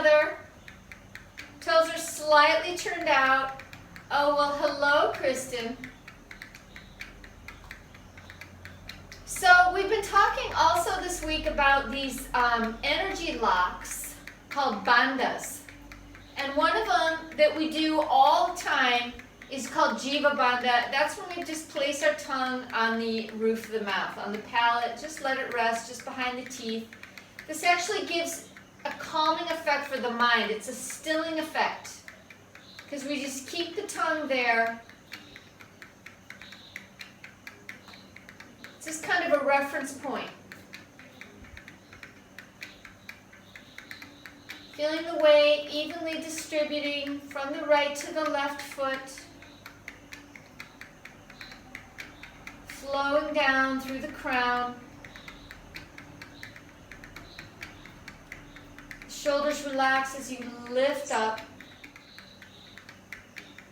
together. Toes are slightly turned out. Oh, well, hello, Kristen. So we've been talking also this week about these energy locks called bandhas. And one of them that we do all the time is called Jiva Bandha. That's when we just place our tongue on the roof of the mouth, on the palate, just let it rest just behind the teeth. This actually gives a calming effect for the mind. It's a stilling effect because we just keep the tongue there. It's just kind of a reference point. Feeling the weight evenly distributing from the right to the left foot. Flowing down through the crown. Shoulders relax as you lift up.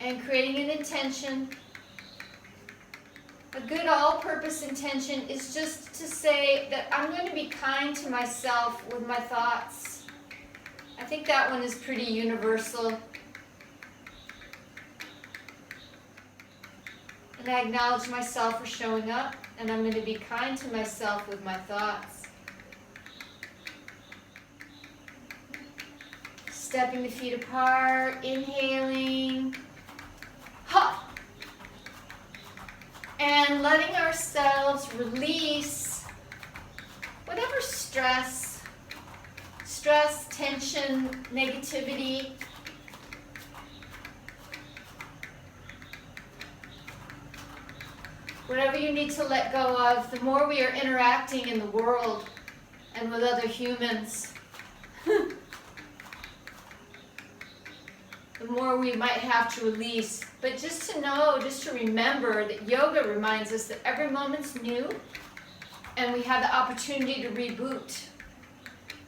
And creating an intention. A good all-purpose intention is just to say that I'm going to be kind to myself with my thoughts. I think that one is pretty universal. And I acknowledge myself for showing up, and I'm going to be kind to myself with my thoughts. Stepping the feet apart, inhaling. Ha! And letting ourselves release whatever stress, tension, negativity. Whatever you need to let go of, the more we are interacting in the world and with other humans, the more we might have to release. But just to know, just to remember that yoga reminds us that every moment's new and we have the opportunity to reboot.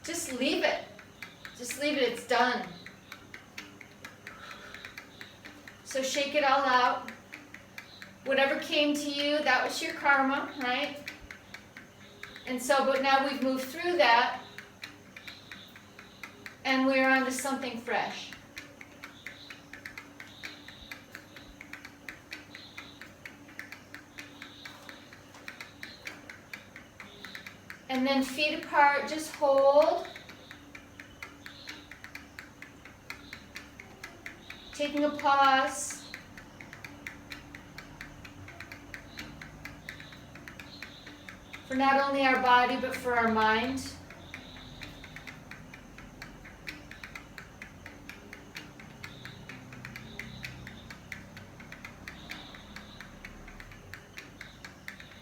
Just leave it. Just leave it, it's done. So shake it all out. Whatever came to you, that was your karma, right? And so, but now we've moved through that and we're on to something fresh. And then feet apart, just hold. Taking a pause. For not only our body, but for our mind.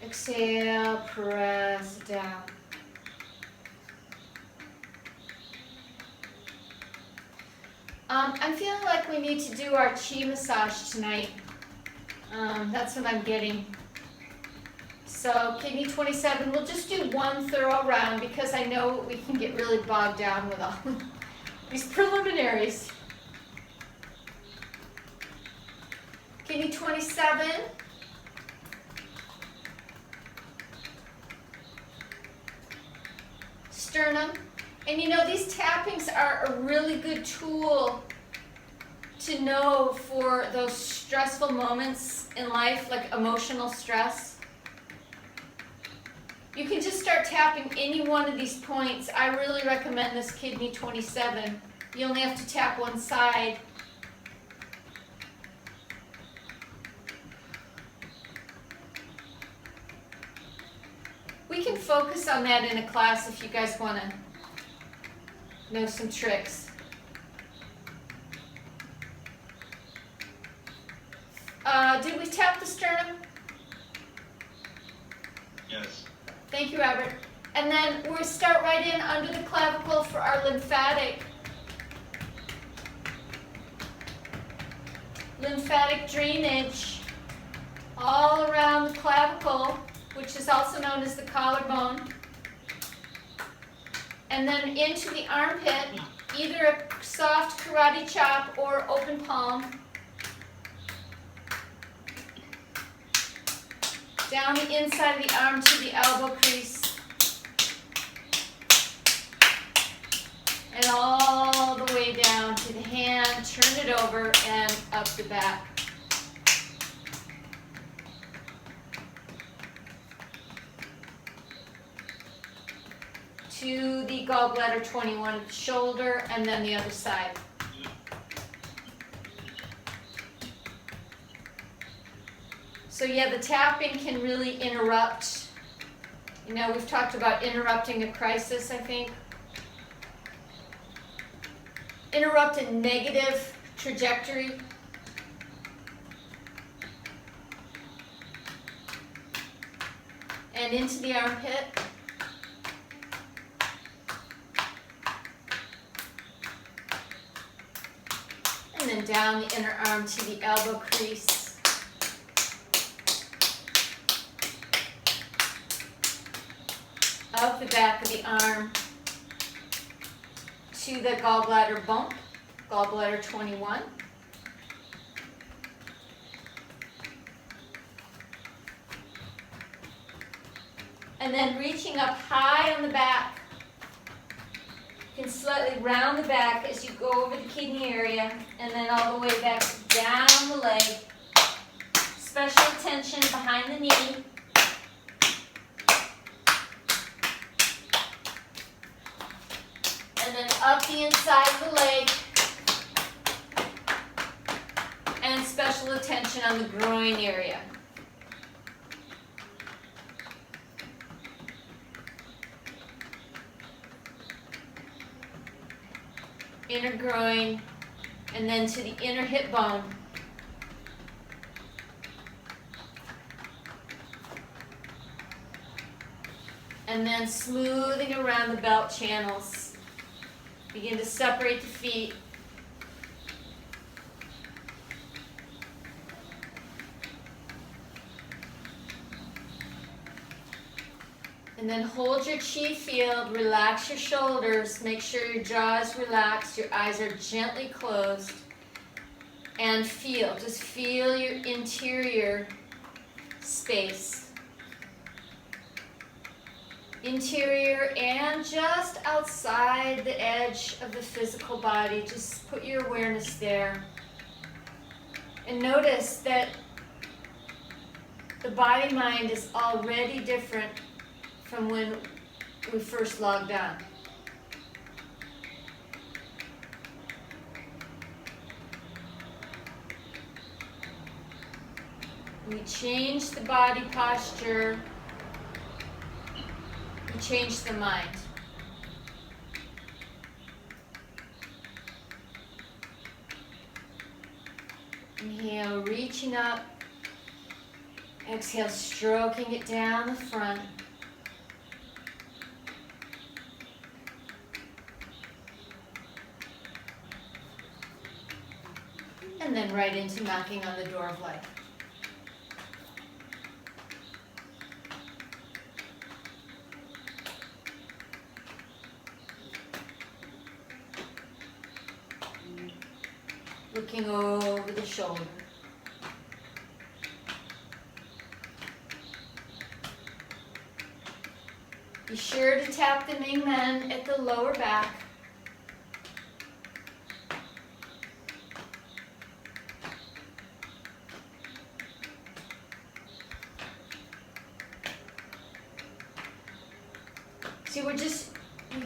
Exhale, press down. I'm feeling like we need to do our chi massage tonight. That's what I'm getting. So kidney 27, we'll just do one thorough round because I know we can get really bogged down with all these preliminaries. Kidney 27. Sternum. And you know, these tappings are a really good tool to know for those stressful moments in life, like emotional stress. You can just start tapping any one of these points. I really recommend this kidney 27. You only have to tap one side. We can focus on that in a class if you guys want to know some tricks. Did we tap the sternum? Yes. Thank you, Robert. And then we'll start right in under the clavicle for our lymphatic drainage all around the clavicle, which is also known as the collarbone. And then into the armpit, either a soft karate chop or open palm. Down the inside of the arm to the elbow crease. And all the way turn it over and up the back. To the gallbladder 21 shoulder, and then the other side. So yeah, the tapping can really interrupt. You know, we've talked about interrupting a crisis, I think. Interrupt a negative trajectory. And into the armpit. And then down the inner arm to the elbow crease. Up the back of the arm to the gallbladder bump, gallbladder 21. And then reaching up high on the back. You can slightly round the back as you go over the kidney area, and then all the way back down the leg. Special attention behind the knee. And then up the inside of the leg. And special attention on the groin area. Inner groin, and then to the inner hip bone. And then smoothing around the belt channels. Begin to separate the feet. And then hold your chi field, relax your shoulders, make sure your jaw is relaxed, your eyes are gently closed, and feel, just feel your interior space. Interior and just outside the edge of the physical body, just put your awareness there. And notice that the body-mind is already different from when we first logged on. We change the body posture, we change the mind. Inhale, reaching up. Exhale, stroking it down the front. And then right into knocking on the door of life. Looking over the shoulder. Be sure to tap the Ming Men at the lower back. See, we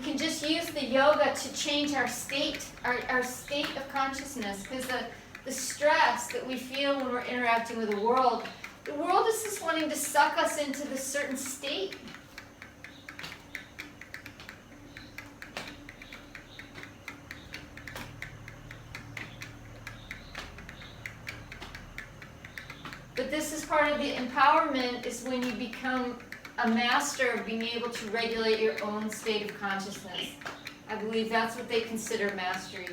can just use the yoga to change our state, our state of consciousness, because the stress that we feel when we're interacting with the world is just wanting to suck us into this certain state. But this is part of the empowerment, is when you become a master of being able to regulate your own state of consciousness. I believe that's what they consider mastery.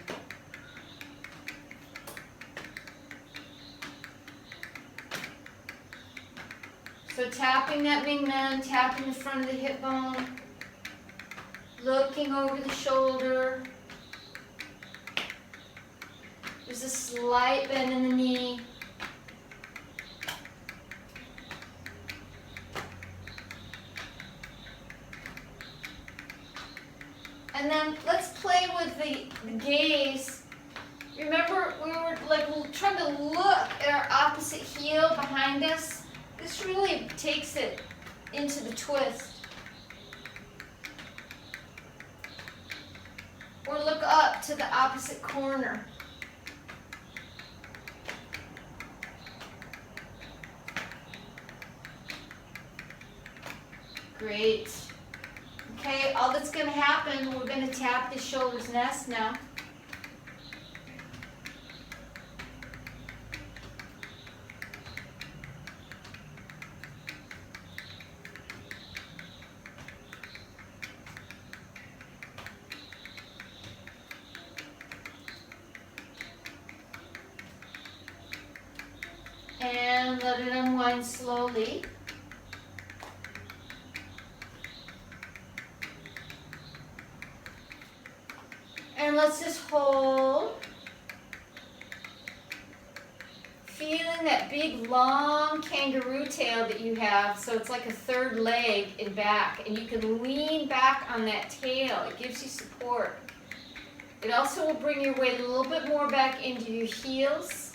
So tapping that Ming Men, tapping the front of the hip bone, looking over the shoulder. There's a slight bend in the knee. And then let's play with the gaze Remember, we were like trying to look at our opposite heel behind us? This really takes it into the twist. Or look up to the opposite corner. Great. Okay, all that's going to happen, we're going to tap the shoulders nest now. And let it unwind slowly. And let's just hold. Feeling that big long kangaroo tail that you have, so it's like a third leg in back, and you can lean back on that tail. It gives you support. It also will bring your weight a little bit more back into your heels.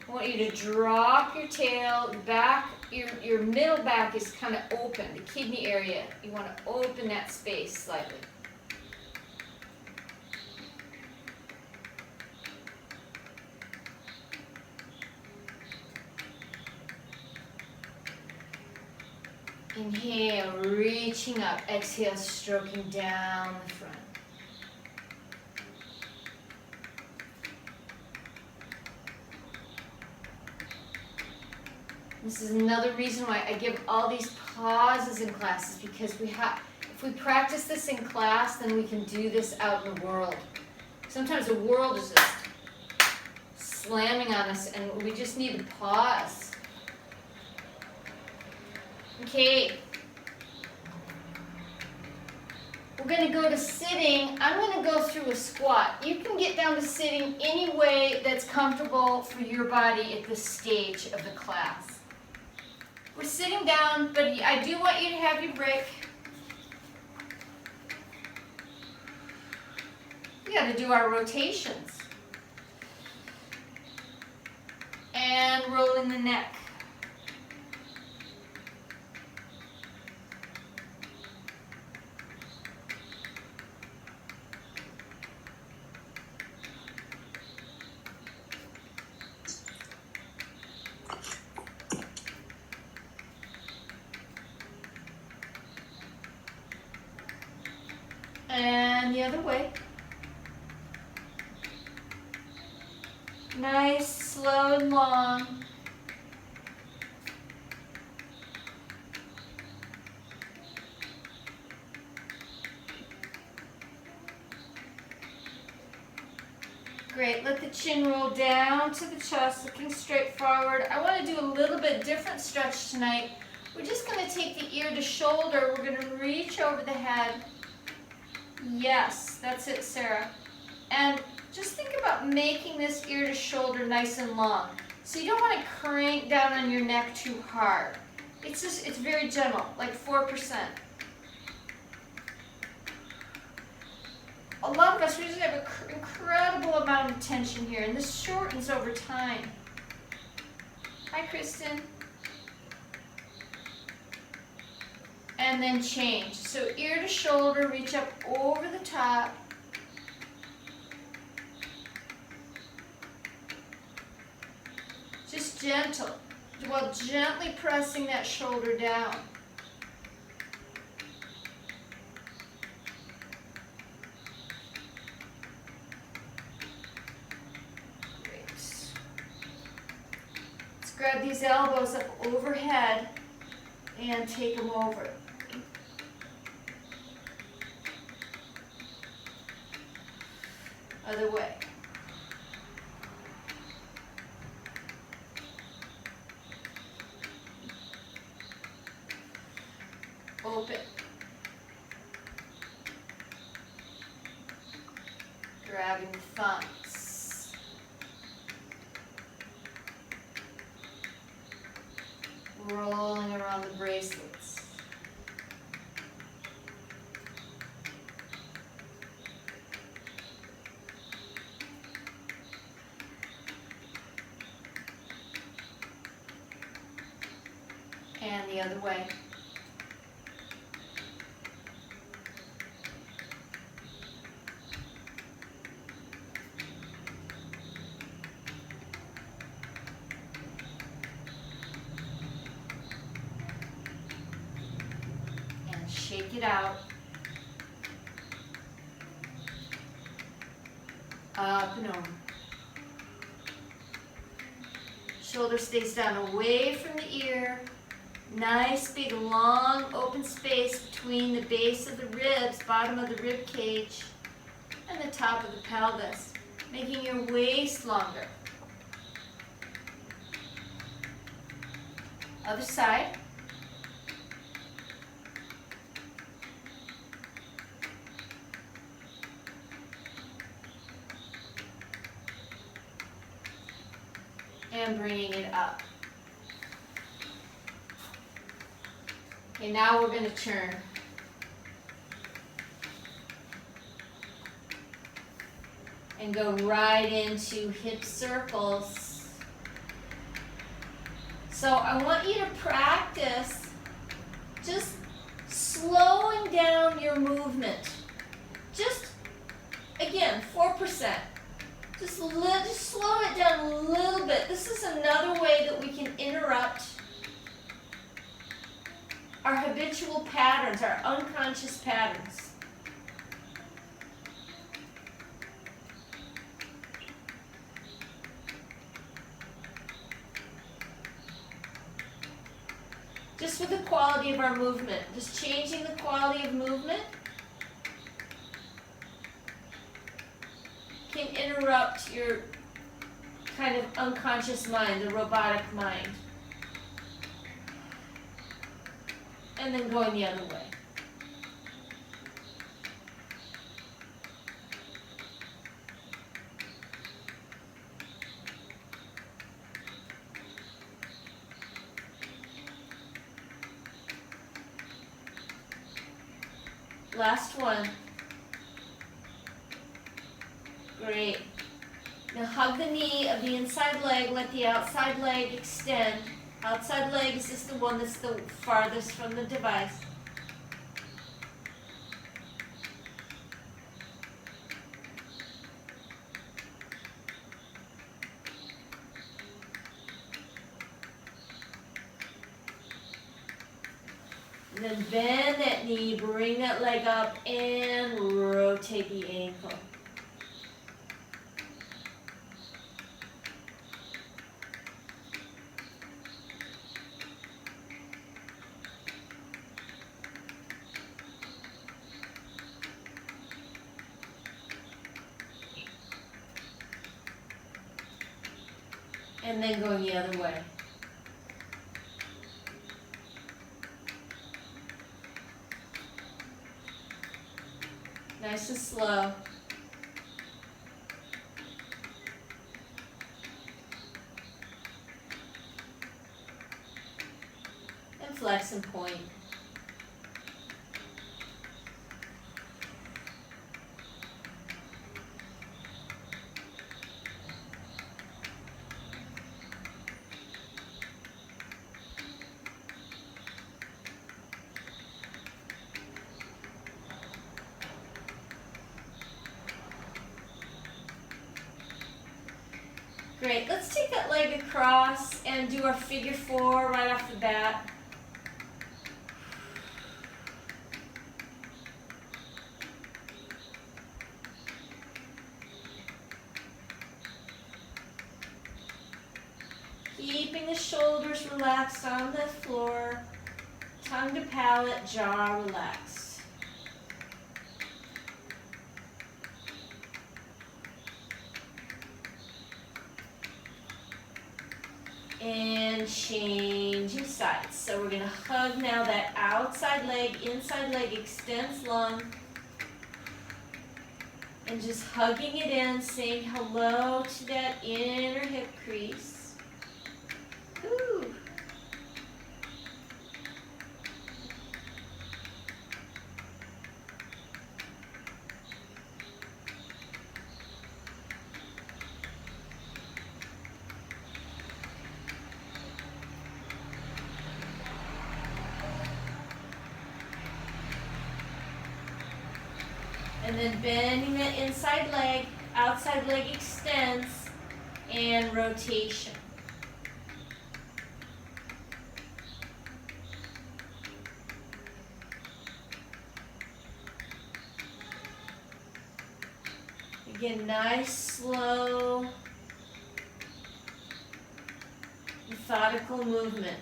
I want you to drop your tail back. Your middle back is kind of open, the kidney area. You want to open that space slightly. Inhale, reaching up. Exhale, stroking down the front. This is another reason why I give all these pauses in classes, because if we practice this in class, then we can do this out in the world. Sometimes the world is just slamming on us and we just need to pause. Okay. We're going to go to sitting. I'm going to go through a squat. You can get down to sitting any way that's comfortable for your body at this stage of the class. We're sitting down, but I do want you to have your break. We got to do our rotations. And rolling the neck. And the other way. Nice, slow and long. Great, let the chin roll down to the chest, looking straight forward. I want to do a little bit different stretch tonight. We're just going to take the ear to shoulder. We're going to reach over the head. Yes, that's it, Sarah. And just think about making this ear to shoulder nice and long. So you don't want to crank down on your neck too hard. It's very gentle, like 4%. A lot of us, we just have an incredible amount of tension here, and this shortens over time. Hi, Kristen. And then change. So ear to shoulder, reach up over the top. Just gentle, while gently pressing that shoulder down. Great. Let's grab these elbows up overhead and take them over. Other way. Open. Grabbing the thumbs. Rolling around the bracelets. the other way. And shake it out. Up and over. Shoulder stays down away from the ear. Nice big long open space between the base of the ribs, bottom of the rib cage, and the top of the pelvis, making your waist longer. Other side. And bringing it up. Okay, now we're going to turn. And go right into hip circles. So I want you to practice just slowing down your movement. Just, again, 4%. Just slow it down a little bit. This is another way that we can interrupt our habitual patterns, our unconscious patterns. Just with the quality of our movement, just changing the quality of movement can interrupt your kind of unconscious mind, the robotic mind. And then going the other way. Last one. Great. Now hug the knee of the inside leg, let the outside leg extend. Outside leg is just the one that's the farthest from the device. And then bend that knee, bring that leg up, and rotate the ankle. And then going the other way. Nice and slow. And flex and point. Great, let's take that leg across and do our figure four right off the bat. Keeping the shoulders relaxed on the floor, tongue to palate, jaw relaxed. And changing sides. So we're going to hug now that outside leg, inside leg extends long. And just hugging it in, saying hello to that inner hip crease. Ooh. And then bending the inside leg, outside leg extends, and rotation. Again, nice, slow, methodical movement.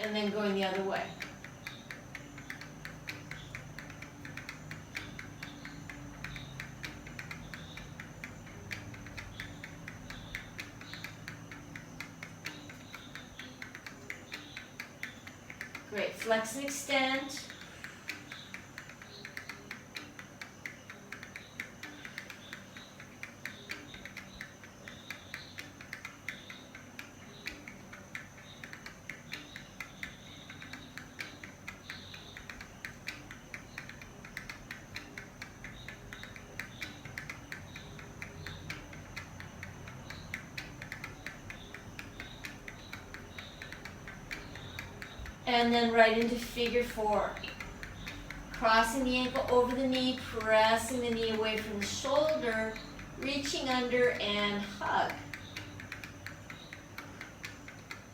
And then going the other way. Great, flex and extend. And then right into figure four. Crossing the ankle over the knee, pressing the knee away from the shoulder, reaching under and hug.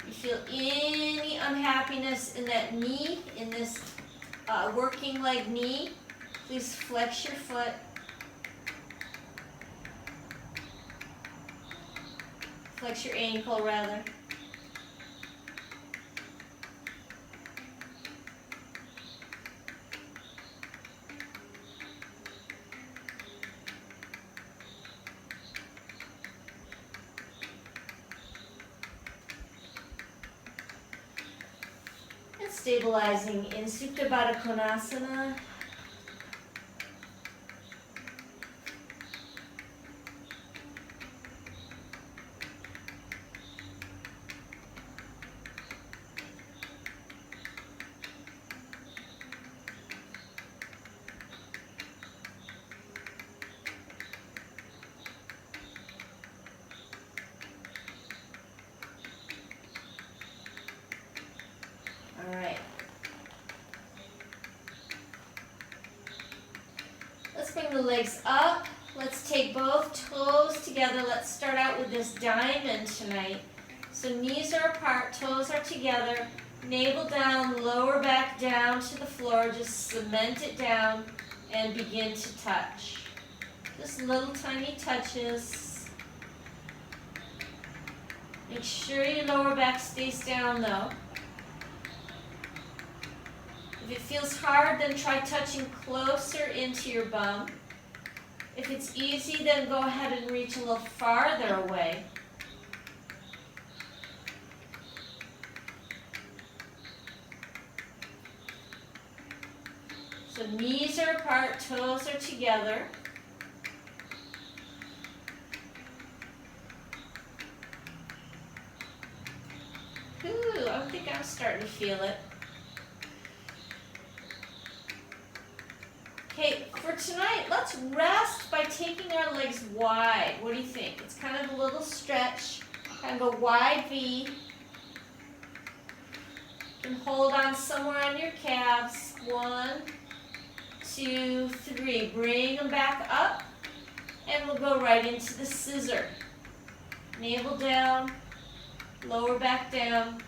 You feel any unhappiness in that knee, in this working leg knee, please flex your foot. Flex your ankle rather. Stabilizing in Supta Baddha Konasana. All right. Let's bring the legs up. Let's take both toes together. Let's start out with this diamond tonight. So knees are apart, toes are together, navel down, lower back down to the floor. Just cement it down and begin to touch. Just little tiny touches. Make sure your lower back stays down though. If it feels hard, then try touching closer into your bum. If it's easy, then go ahead and reach a little farther away. So knees are apart, toes are together. Ooh, I think I'm starting to feel it. Okay, for tonight, let's rest by taking our legs wide. What do you think? It's kind of a little stretch, kind of a wide V. You can hold on somewhere on your calves. 1, 2, 3. Bring them back up, and we'll go right into the scissor. Navel down, lower back down.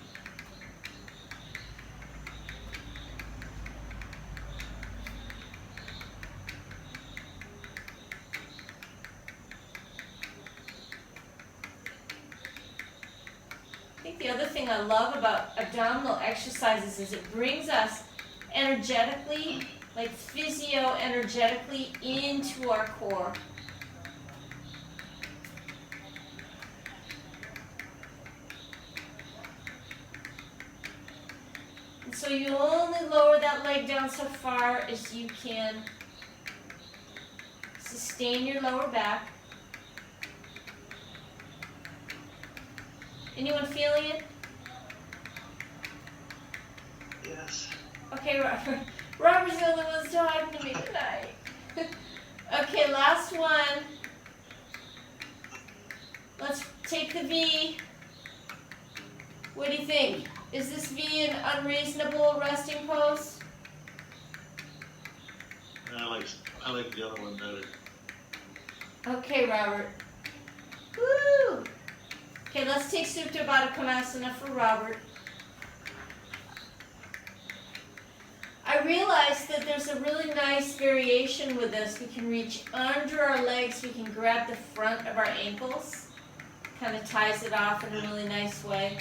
The other thing I love about abdominal exercises is it brings us energetically, like physio-energetically, into our core. And so you only lower that leg down so far as you can sustain your lower back. Anyone feeling it? Yes. Okay, Robert. Robert's the only one talking to me tonight. Okay, last one. Let's take the V. What do you think? Is this V an unreasonable resting pose? I like the other one better. Okay, Robert. Woo! Okay, let's take Supta Baddha Konasana for Robert. I realized that there's a really nice variation with this. We can reach under our legs. We can grab the front of our ankles. Kind of ties it off in a really nice way.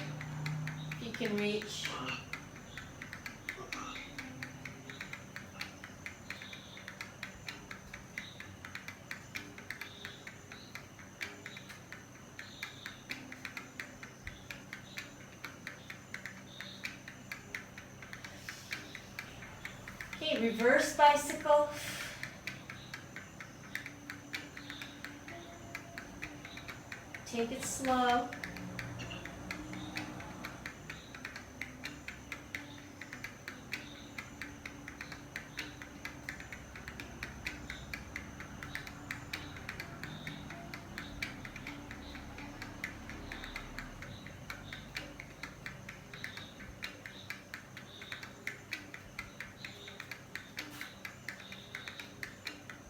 If you can reach. Okay, reverse bicycle. Take it slow.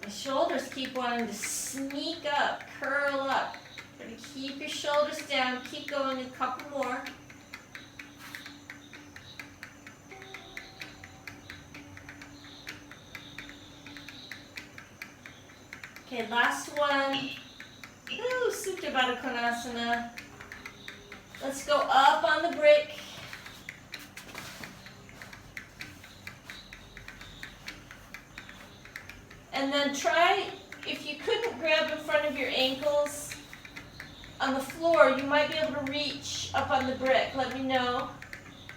The shoulders keep wanting to sneak up, curl up. Try to keep your shoulders down. Keep going, a couple more. Okay, last one. Woo, Supta Baddha Konasana. Let's go up on the brick. And then try, if you couldn't grab in front of your ankles on the floor, you might be able to reach up on the brick. Let me know.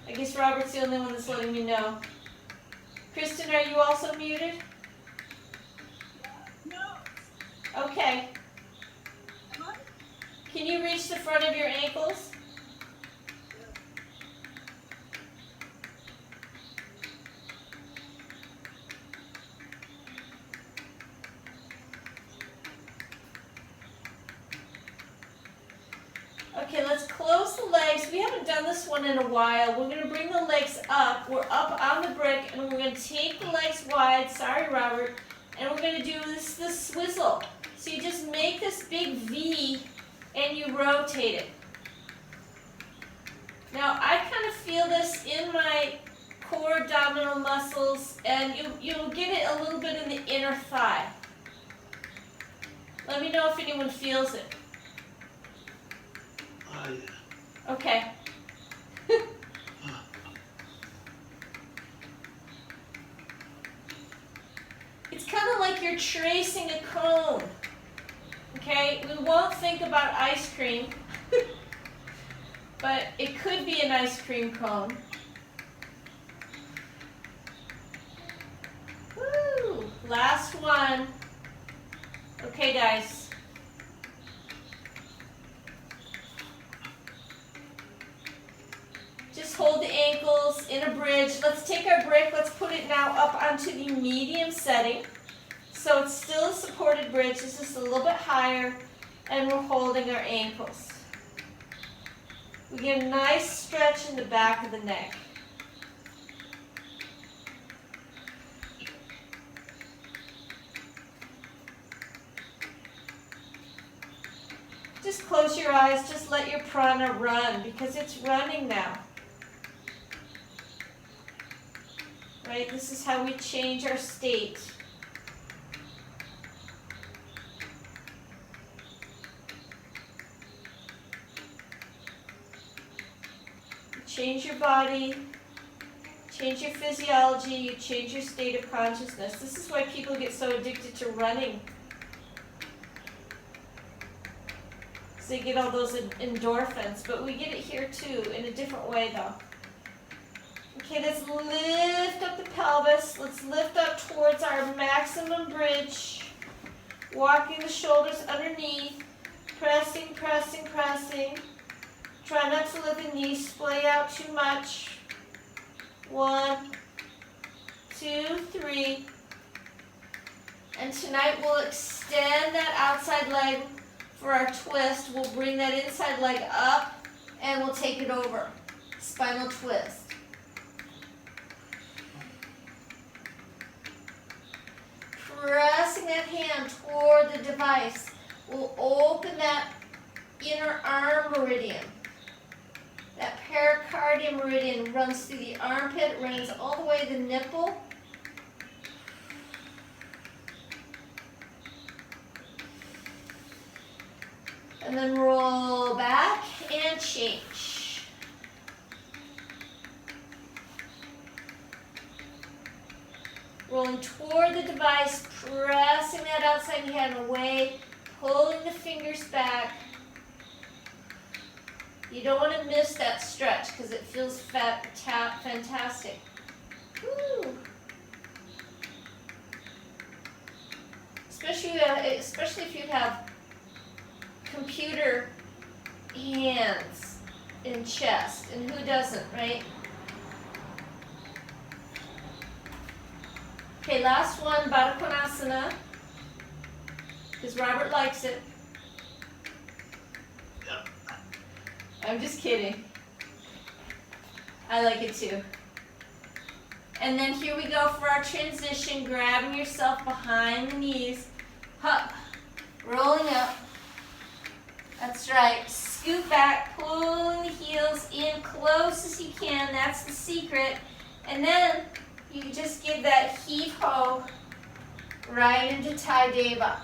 I guess Robert's the only one that's letting me know. Kristen, are you also muted? No. Okay. Can you reach the front of your ankles? Okay, let's close the legs. We haven't done this one in a while. We're going to bring the legs up. We're up on the brick, and we're going to take the legs wide. Sorry, Robert. And we're going to do this swizzle. So you just make this big V, and you rotate it. Now, I kind of feel this in my core abdominal muscles, and you'll get it a little bit in the inner thigh. Let me know if anyone feels it. Oh, yeah. Okay. It's kind of like you're tracing a cone. Okay? We won't think about ice cream, but it could be an ice cream cone. Woo! Last one. Okay, guys. Just hold the ankles in a bridge. Let's take our brick. Let's put it now up onto the medium setting. So it's still a supported bridge. It's just a little bit higher. And we're holding our ankles. We get a nice stretch in the back of the neck. Just close your eyes. Just let your prana run because it's running now. Right? This is how we change our state. You change your body, change your physiology, you change your state of consciousness. This is why people get so addicted to running. Because they get all those endorphins, but we get it here too, in a different way though. Okay, let's lift up the pelvis. Let's lift up towards our maximum bridge. Walking the shoulders underneath. Pressing, pressing, pressing. Try not to let the knees splay out too much. 1, 2, 3. And tonight we'll extend that outside leg For our twist, we'll bring that inside leg up and we'll take it over. Spinal twist. Pressing that hand toward the device will open that inner arm meridian. That pericardium meridian runs through the armpit, runs all the way to the nipple. And then roll back and change. Rolling toward the device, pressing that outside hand away, pulling the fingers back. You don't want to miss that stretch because it feels fantastic. Woo. Especially if you have computer hands in chest, and who doesn't, right? Okay, last one, Baddha Konasana, because Robert likes it. Yeah. I'm just kidding. I like it too. And then here we go for our transition, grabbing yourself behind the knees, up, rolling up. That's right. Scoot back, pulling the heels in close as you can. That's the secret. And then you just give that heave-ho right into Thai Deva.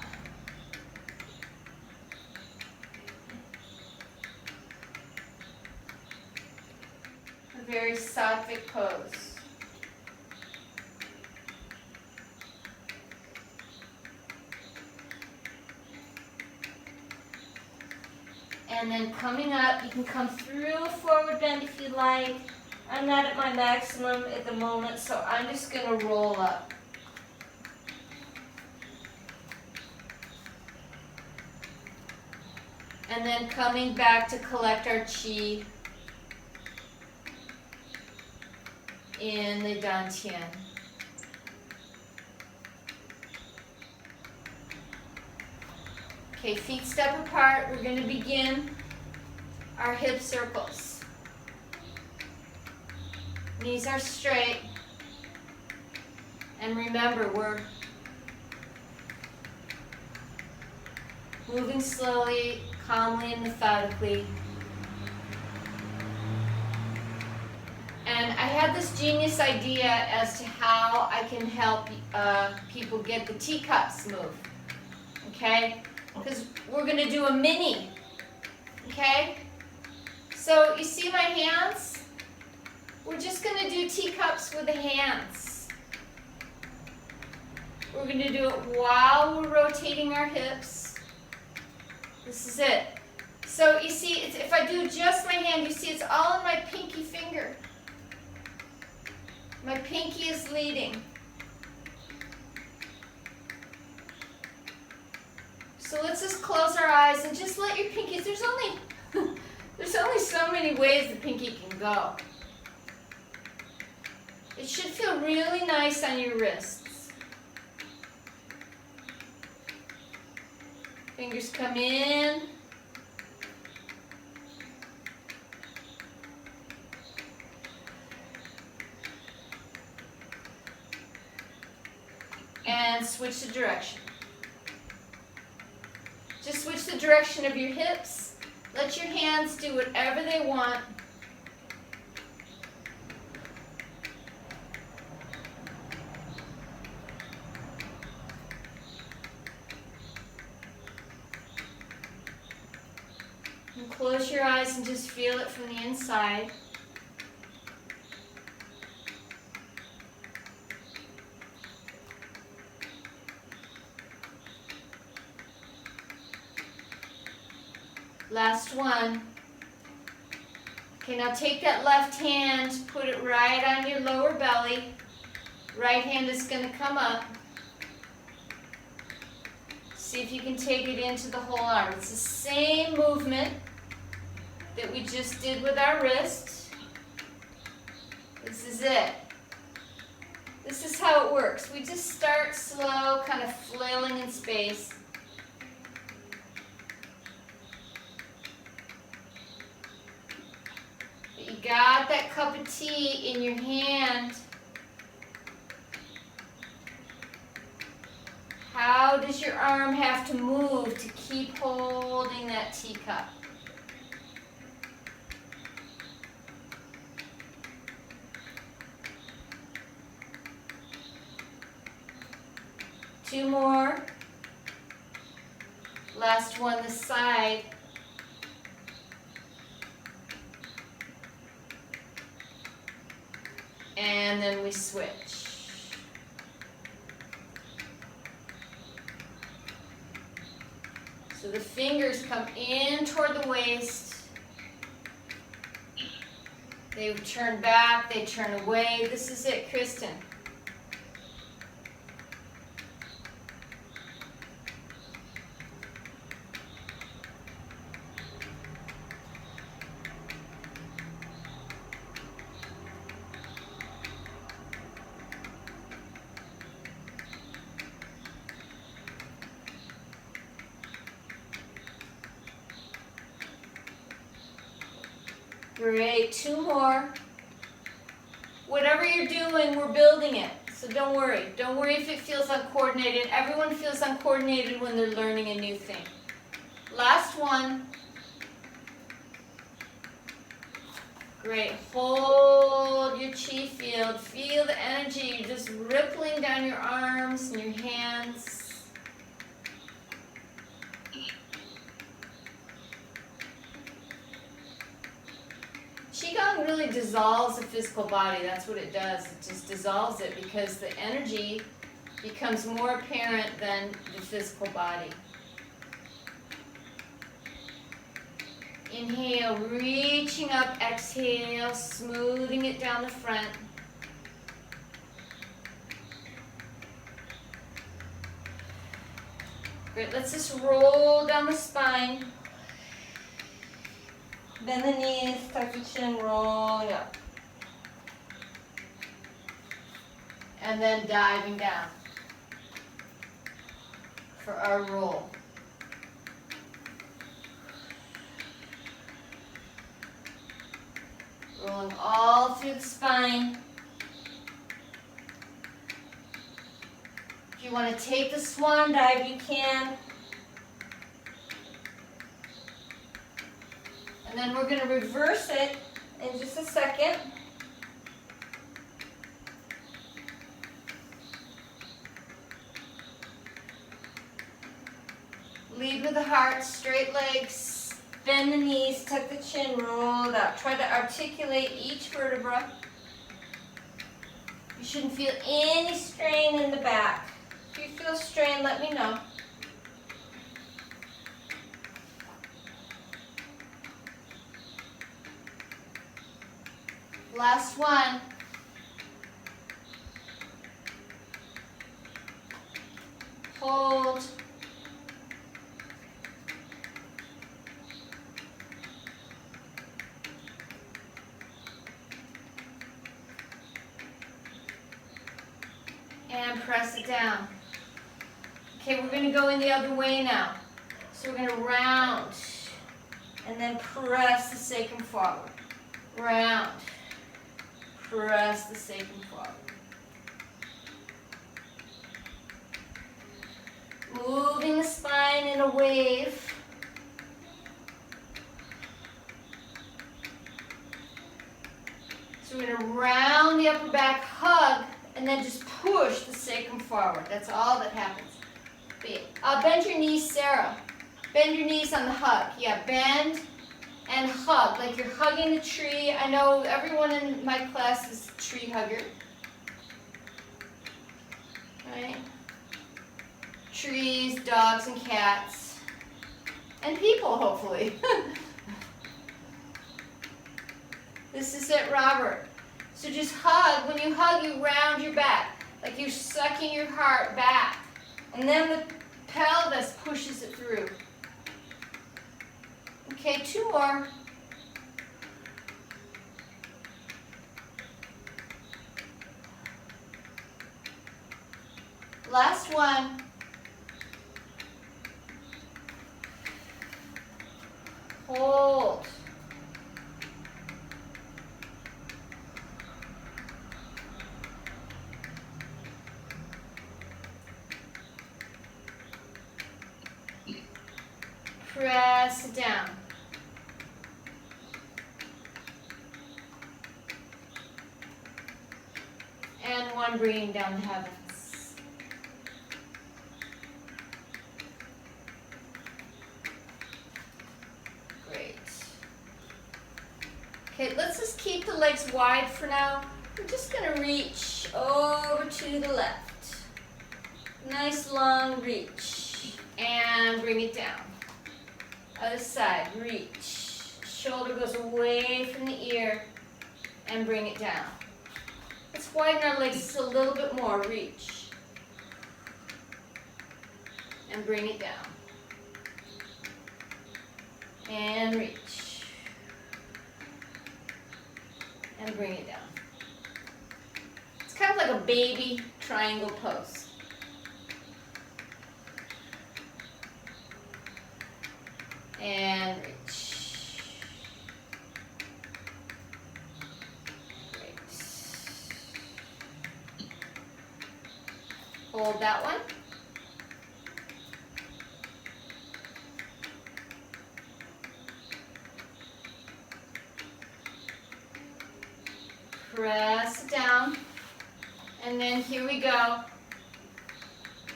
A very sattvic pose. And then coming up, you can come through a forward bend if you like. I'm not at my maximum at the moment, so I'm just going to roll up. And then coming back to collect our chi in the dantian. Okay, feet step apart. We're going to begin our hip circles. Knees are straight. And remember, we're moving slowly, calmly, and methodically. And I had this genius idea as to how I can help people get the teacups move. Okay? Because we're going to do a mini, okay? So you see my hands? We're just going to do teacups with the hands. We're going to do it while we're rotating our hips. This is it. So you see, if I do just my hand, you see it's all in my pinky finger. My pinky is leading. So let's just close our eyes and just let your pinkies, there's only so many ways the pinky can go. It should feel really nice on your wrists. Fingers come in. And switch the direction. Just switch the direction of your hips. Let your hands do whatever they want. And close your eyes and just feel it from the inside. Last one. Okay, now take that left hand, put it right on your lower belly. Right hand is going to come up. See if you can take it into the whole arm. It's the same movement that we just did with our wrist. This is it. This is how it works. We just start slow, kind of flailing in space. got that cup of tea in your hand, how does your arm have to move to keep holding that teacup? Two more. Last one this side. And then we switch. So the fingers come in toward the waist. They turn back, they turn away. This is it, Kristen. Great, two more. Whatever you're doing, we're building it. So don't worry. Don't worry if it feels uncoordinated. Everyone feels uncoordinated when they're learning a new thing. Last one. Great. Hold your chi field. Feel the energy just rippling down your arms and your hands. Qigong really dissolves the physical body. That's what it does. It just dissolves it because the energy becomes more apparent than the physical body. Inhale, reaching up. Exhale, smoothing it down the front. Great. Let's just roll down the spine. Bend the knees, tuck the chin, rolling up. And then diving down for our roll. Rolling all through the spine. If you want to take the swan dive, you can. And then we're going to reverse it in just a second. Lead with the heart, straight legs, bend the knees, tuck the chin, roll it up. Try to articulate each vertebra. You shouldn't feel any strain in the back. If you feel strain, let me know. Last one. Hold. And press it down. Okay, we're going to go in the other way now. So we're going to round and then press the sacrum forward. Round. Press the sacrum forward. Moving the spine in a wave. So we're going to round the upper back, hug, and then just push the sacrum forward. That's all that happens. Bend your knees, Sarah. Bend your knees on the hug. Yeah, bend and hug, like you're hugging a tree. I know everyone in my class is a tree hugger. Right? Trees, dogs, and cats. And people, hopefully. This is it, Robert. So just hug. When you hug, you round your back, like you're sucking your heart back. And then the pelvis pushes it through. Okay, two more. Last one. Hold. press it down. And one, bringing down the heavens. Great. Okay, let's just keep the legs wide for now. We're just going to reach over to the left. Nice long reach. And bring it down. Other side, reach. Shoulder goes away from the ear. And bring it down. Let's widen our legs just a little bit more. Reach. And bring it down. And reach. And bring it down. It's kind of like a baby triangle pose. And reach. Great. Hold that one. Press it down. And then here we go.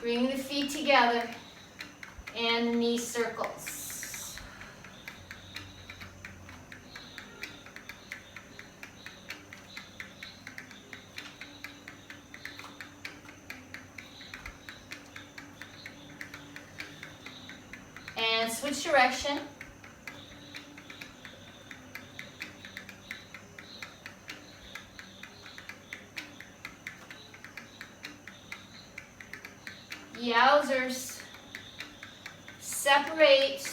Bring the feet together and knee circles. And switch direction. Yowzers. Separate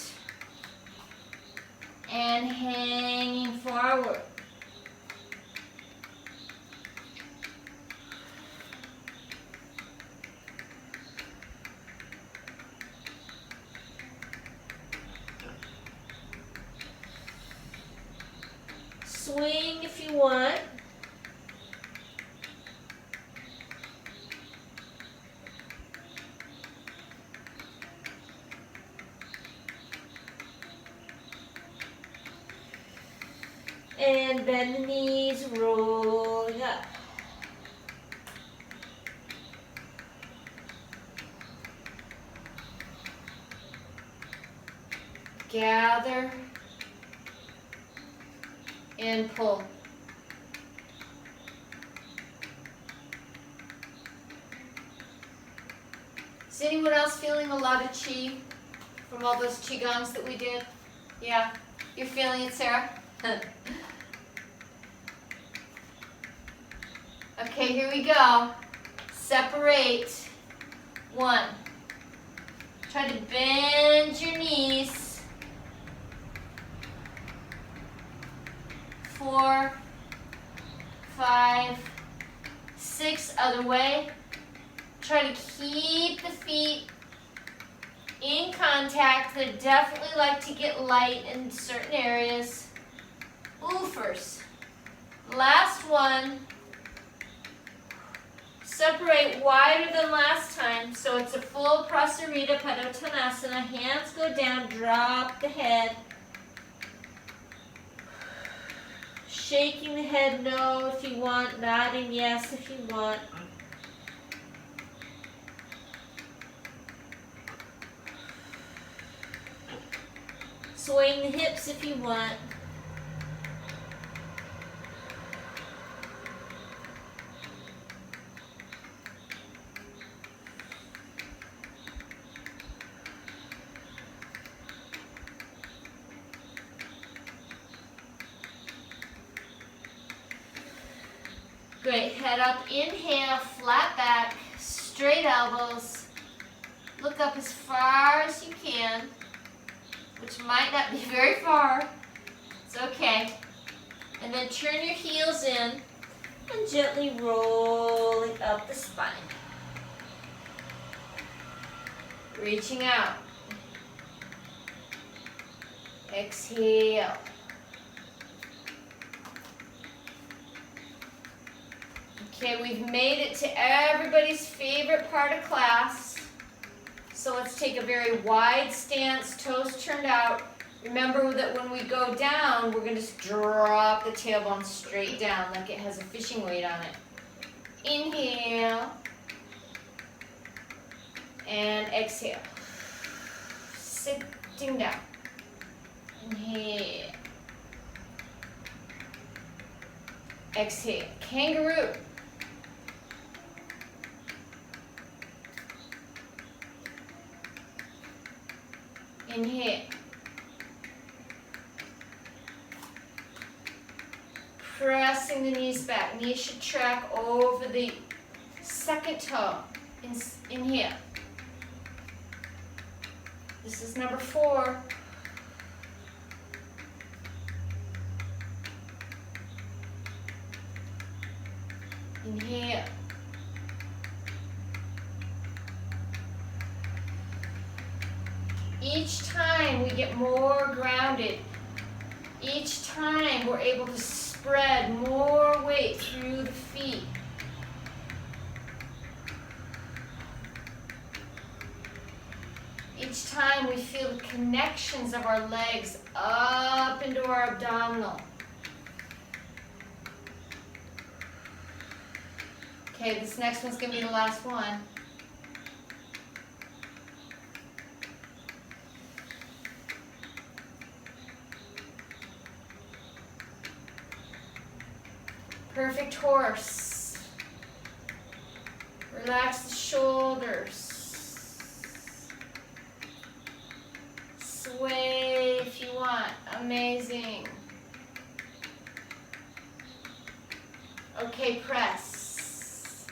and hanging forward. Swing if you want. And bend the knees, rolling up. Gather and pull. Is anyone else feeling a lot of chi from all those Qigongs that we did? Yeah? You're feeling it, Sarah? Okay, here we go. Separate. 1. Try to bend your knees. 4, 5, 6. Other way. Try to keep the feet in contact. They definitely like to get light in certain areas. Oofers. Last one. Separate wider than last time, so it's a full Prasarita Padottanasana. Hands go down, drop the head. Shaking the head no if you want, nodding yes if you want. Swaying the hips if you want. Great, head up, inhale, flat back, straight elbows. Look up as far as you can, which might not be very far. It's okay. And then turn your heels in and gently rolling up the spine. Reaching out. Exhale. Okay, we've made it to everybody's favorite part of class. So So let's take a very wide stance, toes turned out. Remember that when we go down, we're going to just drop the tailbone straight down like it has a fishing weight on it. Inhale. And exhale. Sitting down. Inhale. Exhale. Kangaroo. Inhale. Pressing the knees back. Knees should track over the second toe. Inhale. This is number 4. Inhale. Each time we get more grounded. Each time we're able to spread more weight through the feet. Each time we feel the connections of our legs up into our abdominal. Okay, this next one's going to be the last one. Perfect horse. Relax the shoulders. Sway if you want. Amazing. Okay, press.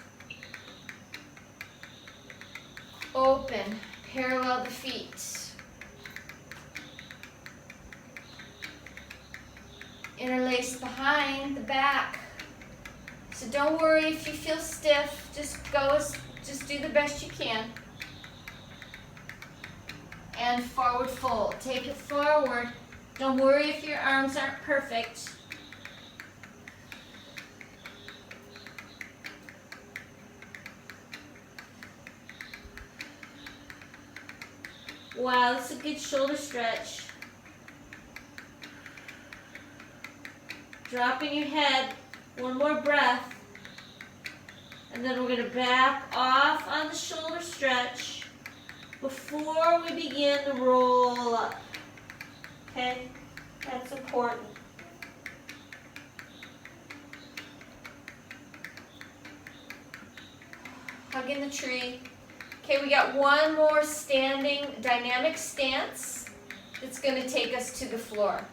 Open. Parallel the feet. Interlace behind the back. So don't worry if you feel stiff. Just do the best you can. And forward fold. Take it forward. Don't worry if your arms aren't perfect. Wow, that's a good shoulder stretch. Dropping your head. One more breath. And then we're going to back off on the shoulder stretch before we begin to roll up. Okay? That's important. Hugging the tree. Okay, we got one more standing dynamic stance that's going to take us to the floor.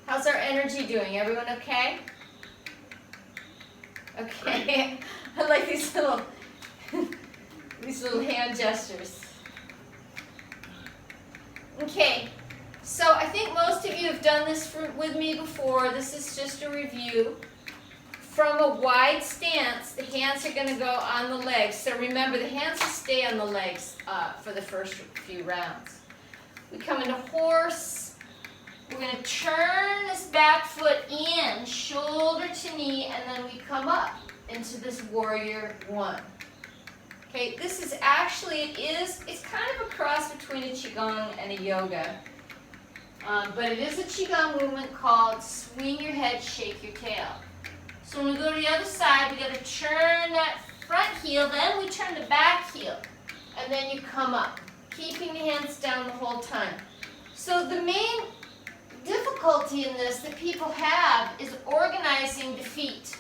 How's our energy doing? Everyone okay? Okay. I like these little hand gestures. Okay. So I think most of you have done this with me before. This is just a review. From a wide stance, the hands are going to go on the legs. So remember, the hands will stay on the legs for the first few rounds. We come into horse. We're going to turn this back foot in, shoulder to knee, and then we come up into this warrior 1. Okay, this is actually, it's kind of a cross between a Qigong and a yoga. But it is a Qigong movement called swing your head, shake your tail. So when we go to the other side, we got to turn that front heel, then we turn the back heel, and then you come up, keeping the hands down the whole time. So the main difficulty in this that people have is organizing the feet.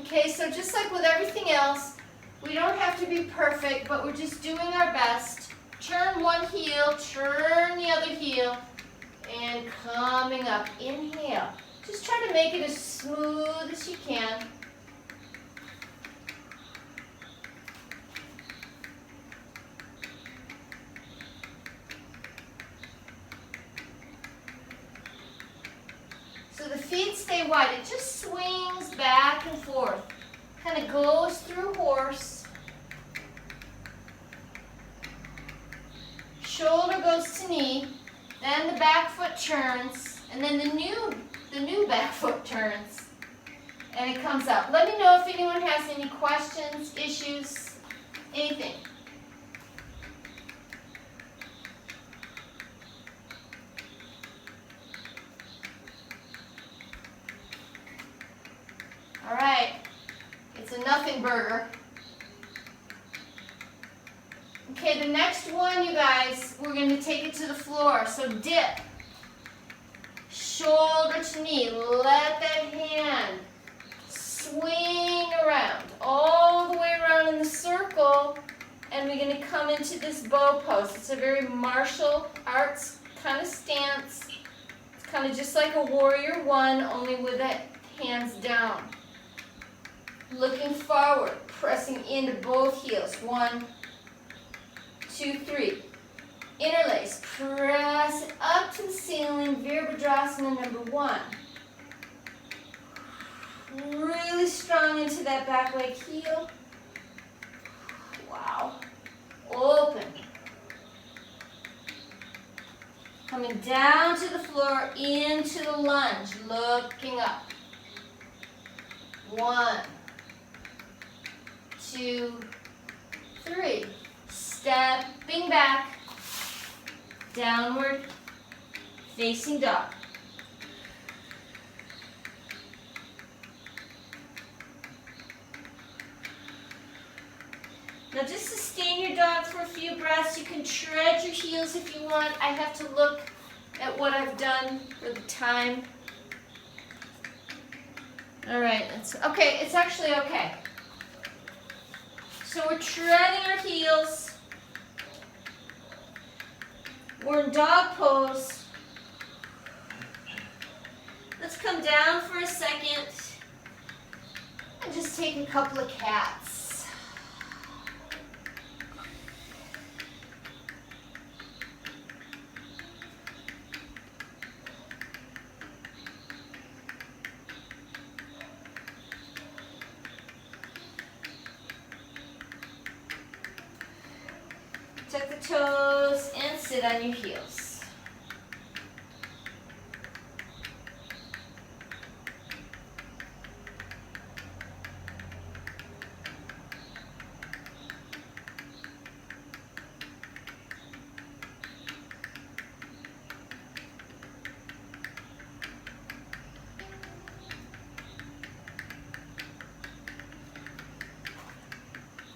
Okay, so just like with everything else, we don't have to be perfect, but we're just doing our best. Turn one heel, turn the other heel, and coming up. Inhale. Just try to make it as smooth as you can. So the feet stay wide. It just swings back and forth. Kind of goes through horse. Shoulder goes to knee. Then the back foot turns. And then the new back foot turns. And it comes up. Let me know if if anyone has any questions, issues, anything. All right, it's a nothing burger. Okay, the next one, you guys, we're going to take it to the floor. So dip, shoulder to knee, let that hand swing around, all the way around in the circle, and we're going to come into this bow pose. It's a very martial arts kind of stance. It's kind of just like a warrior one, only with that hands down. Looking forward, pressing into both heels. 1, 2, 3. Interlace, press it up to the ceiling, Virabhadrasana number 1. Really strong into that back leg heel. Wow. Open. Coming down to the floor, into the lunge, looking up. 1, 2, 3. Stepping back, downward facing dog. Now just sustain your dog for a few breaths. You can tread your heels if you want. I have to look at what I've done for the time. All right, it's okay. It's actually okay. So we're treading our heels. We're in dog pose. Let's come down for a second and just take a couple of cats. Tuck the toes and sit on your heels.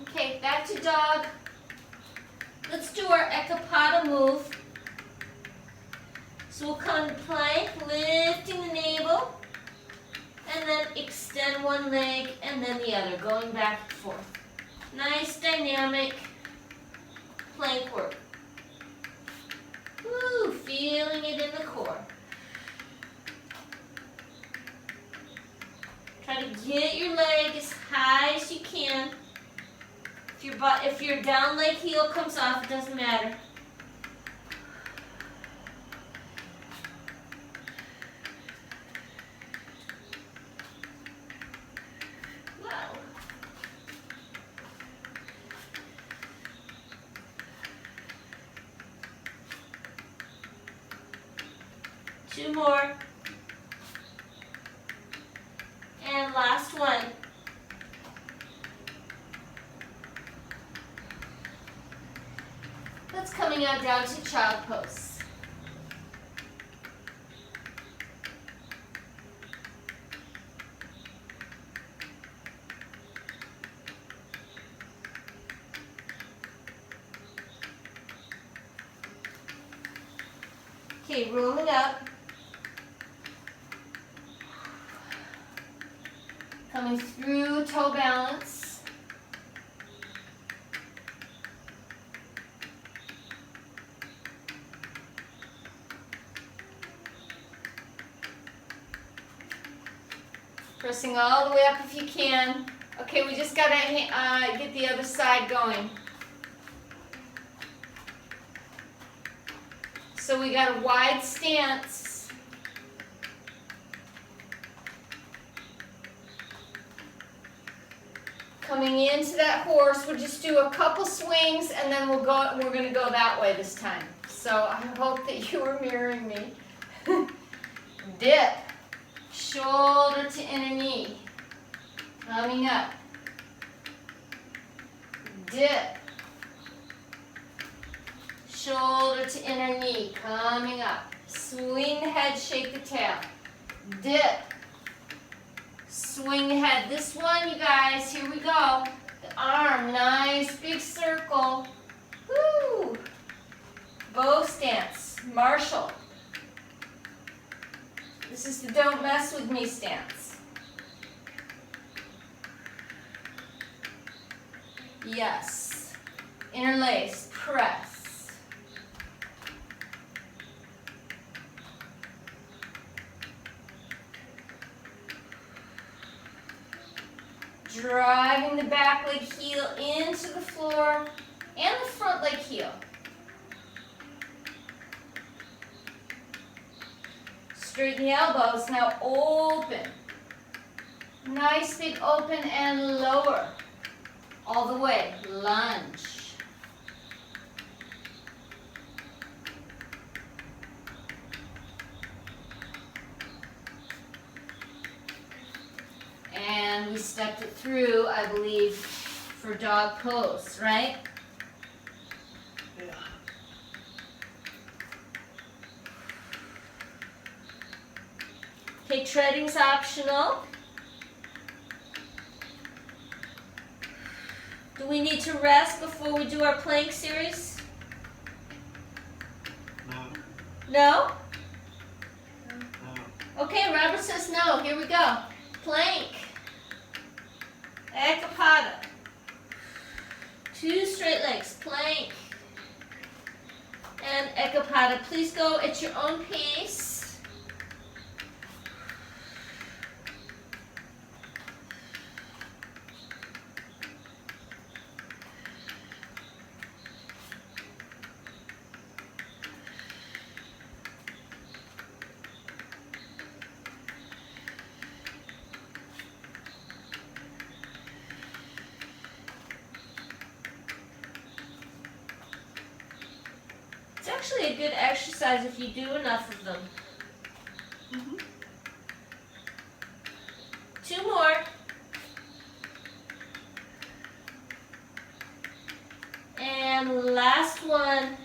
Okay, back to dog. Let's do our Ekapada move. So we'll come to plank, lifting the navel, and then extend one leg and then the other, going back and forth. Nice dynamic plank work. Woo, feeling it in the core. Try to get your leg as high as you can. If your down leg heel comes off, it doesn't matter. Wow. Two more. And last one. That's coming out down to child pose. Okay, roll it up. Coming through toe balance. Pressing all the way up if you can. Okay, we just gotta get the other side going. So we got a wide stance. Coming into that horse, we'll just do a couple swings and then we're gonna go that way this time. So I hope that you are mirroring me. Dip. Shoulder to inner knee. Coming up. Dip. Shoulder to inner knee, coming up. Swing the head, shake the tail. Dip. Swing the head. This one, you guys, here we go. The arm, nice big circle. Woo! Bow stance, Marshall. This is the don't mess with me stance. Yes. Interlace, press. Driving the back leg heel into the floor and the front leg heel. Straighten the elbows, now open. Nice big open and lower. All the way, lunge. And we stepped it through, I believe, for dog pose, right? Yeah. Okay, treading's optional. Do we need to rest before we do our plank series? No. No? No. Okay, Robert says no. Here we go. Plank. Ekapada. 2 straight legs. Plank. And Ekapada. Please go at your own pace. It's actually a good exercise if you do enough of them. Mm-hmm. 2 more. And last one.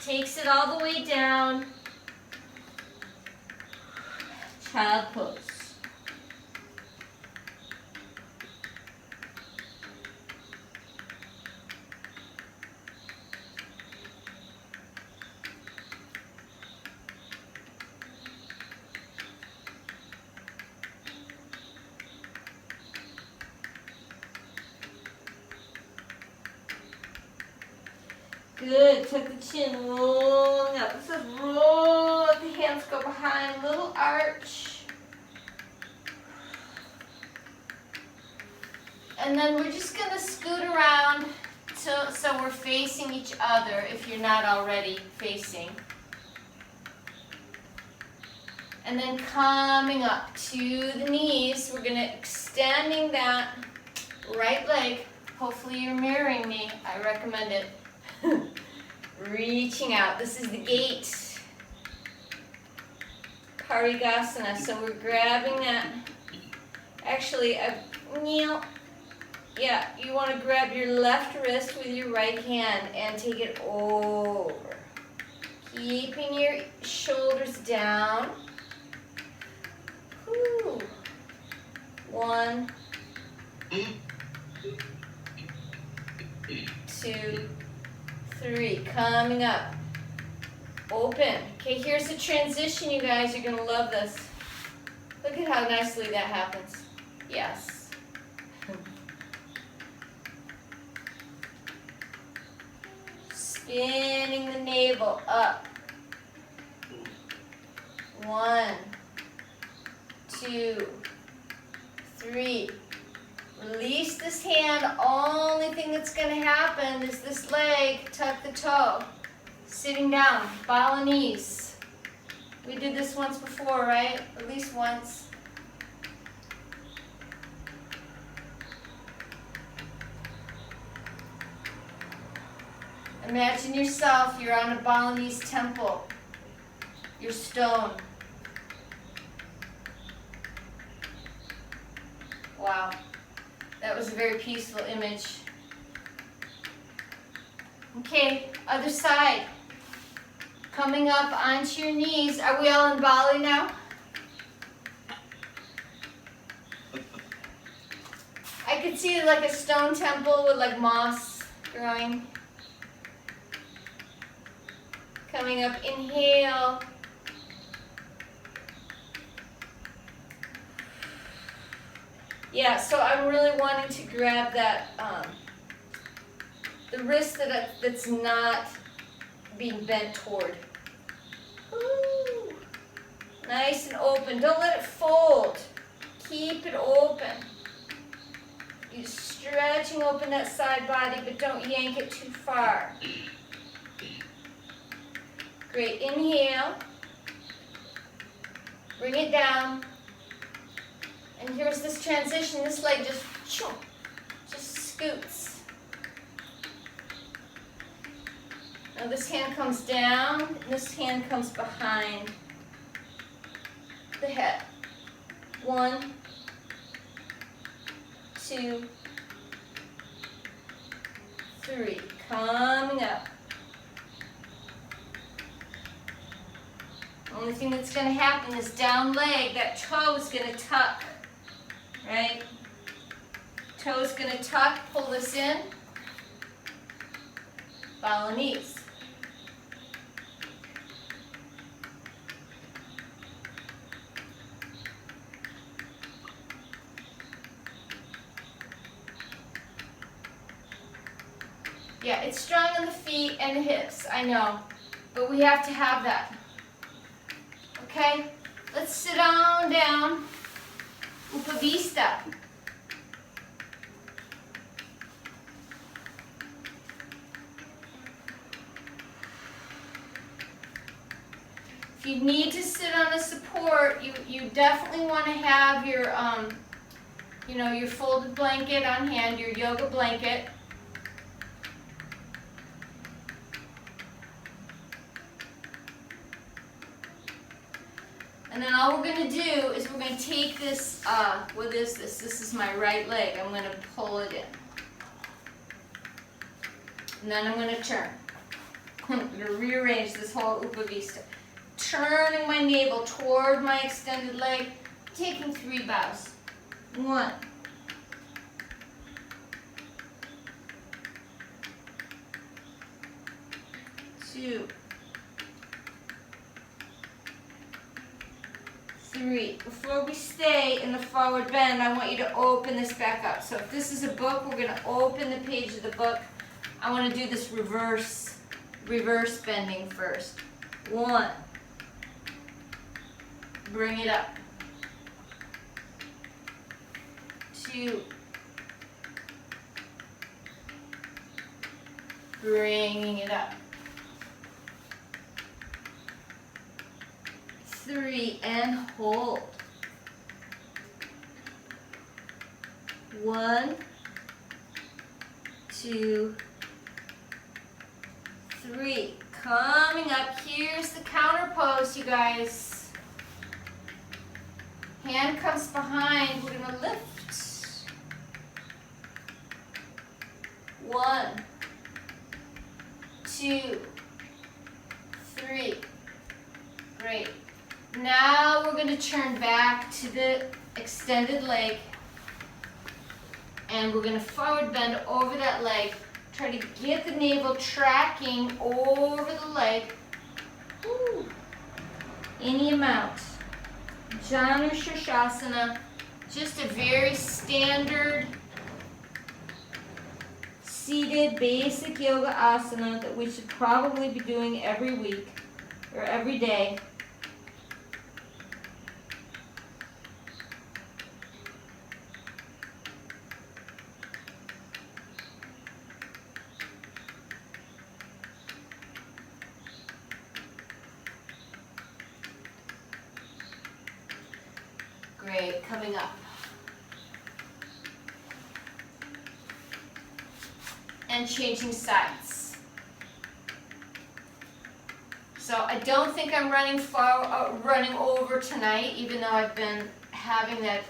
Takes it all the way down. Child pose. Good. Tuck the chin, rolling up. This is roll. Let the hands go behind. Little arch. And then we're just going to scoot around so we're facing each other if you're not already facing. And then coming up to the knees, we're going to extending that right leg. Hopefully you're mirroring me. I recommend it. Reaching out. This is the gate. Parigasana. So we're grabbing that. Actually, kneel. Yeah, you want to grab your left wrist with your right hand and take it over. Keeping your shoulders down. Whew. 1, 2, 3. Coming up. Open. Okay, here's the transition, you guys. You're going to love this. Look at how nicely that happens. Yes. Spinning the navel up. 1, 2, 3. Release this hand. Only thing that's going to happen is this leg, tuck the toe. Sitting down, Balinese. We did this once before, right? At least once. Imagine yourself, you're on a Balinese temple. You're stone. Wow. very peaceful image. Okay, other side. Coming up onto your knees. Are we all in Bali now? I could see like a stone temple with like moss growing. Coming up, inhale. Yeah, so I'm really wanting to grab that, the wrist that's not being bent toward. Ooh. Nice and open. Don't let it fold. Keep it open. You're stretching open that side body, but don't yank it too far. Great. Inhale. Bring it down. And here's this transition. This leg just scoots. Now this hand comes down, and this hand comes behind the head. 1, 2, 3. Coming up. Only thing that's going to happen is down leg, that toe is going to tuck, right? Toe is going to tuck, pull this in, follow knees. Yeah, it's strong on the feet and the hips, I know, but we have to have that. Okay, let's sit on down, Upavista. If you need to sit on a support, you definitely want to have your, your folded blanket on hand, your yoga blanket. And then all we're going to do is we're going to take this, what is this? This is my right leg. I'm going to pull it in. And then I'm going to turn. I'm going to rearrange this whole Upavista. Turning my navel toward my extended leg, taking 3 bows. 1. 2. 3. Before we stay in the forward bend, I want you to open this back up. So if this is a book, we're going to open the page of the book. I want to do this reverse bending first. 1. Bring it up. 2. Bringing it up. 3, and hold. 1, 2, 3. Coming up, here's the counter pose, you guys. Hand comes behind, we're gonna lift. 1, 2, 3. Great. Now we're going to turn back to the extended leg, and we're going to forward bend over that leg. Try to get the navel tracking over the leg. Woo. Any amount. Janu Shirshasana, just a very standard seated basic yoga asana that we should probably be doing every week or every day. Great, coming up. And changing sides. So I don't think I'm running over tonight, even though I've been having that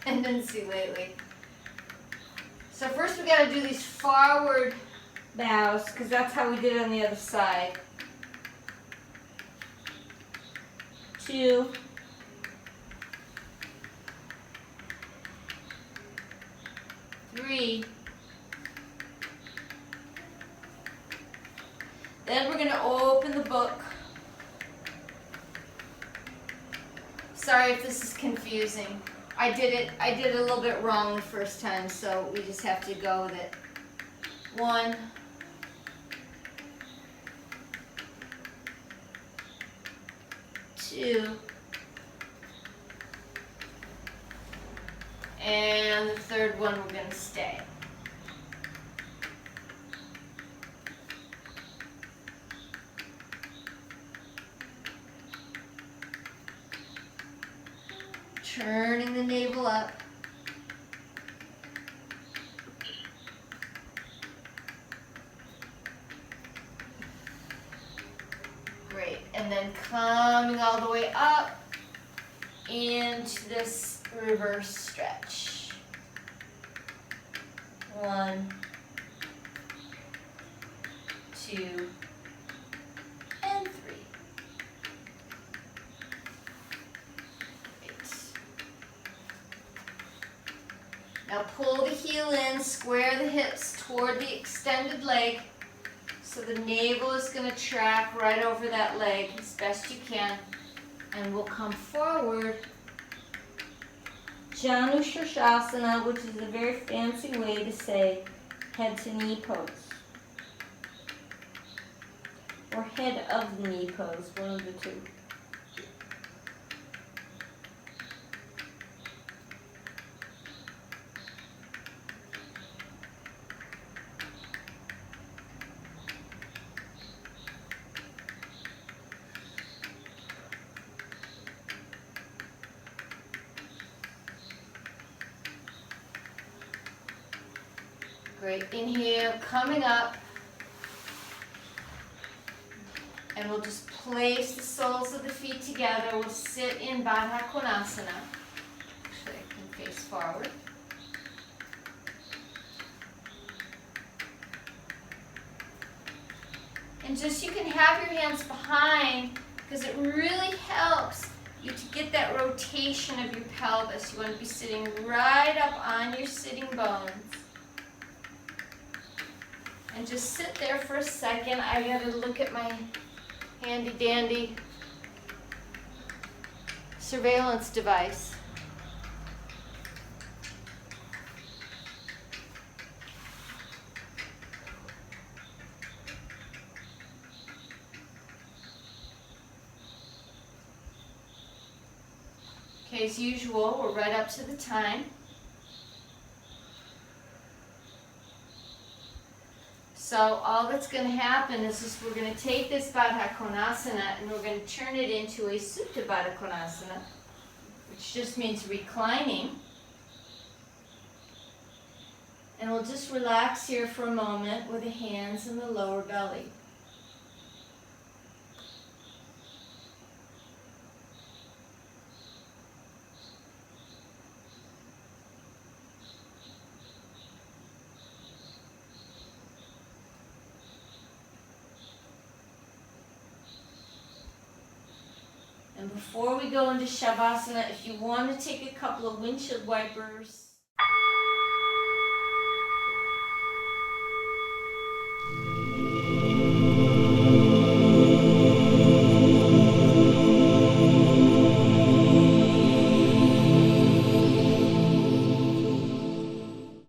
tendency lately. So first we got to do these forward bows because that's how we did it on the other side. 2, 3. Then we're going to open the book. Sorry if this is confusing. I did it a little bit wrong the first time, so we just have to go with it. 1, 2, and the third one we're going to stay. Turning the navel up. Great, and then coming all the way up into this reverse stretch. 1, 2, and 3. Now pull the heel in, square the hips toward the extended leg so the navel is going to track right over that leg as best you can. And we'll come forward. Janu Shirshasana, which is a very fancy way to say head to knee pose. Or head of the knee pose, one of the two. Great, inhale, coming up, and we'll just place the soles of the feet together. We'll sit in Baddha Konasana. Actually, I can face forward. And just you can have your hands behind because it really helps you to get that rotation of your pelvis. You want to be sitting right up on your sitting bones. And just sit there for a second. I gotta look at my handy dandy surveillance device. Okay, as usual, we're right up to the time. So all that's going to happen is just we're going to take this Baddha Konasana and we're going to turn it into a Supta Baddha Konasana, which just means reclining. And we'll just relax here for a moment with the hands in the lower belly. And before we go into Shavasana, if you want to take a couple of windshield wipers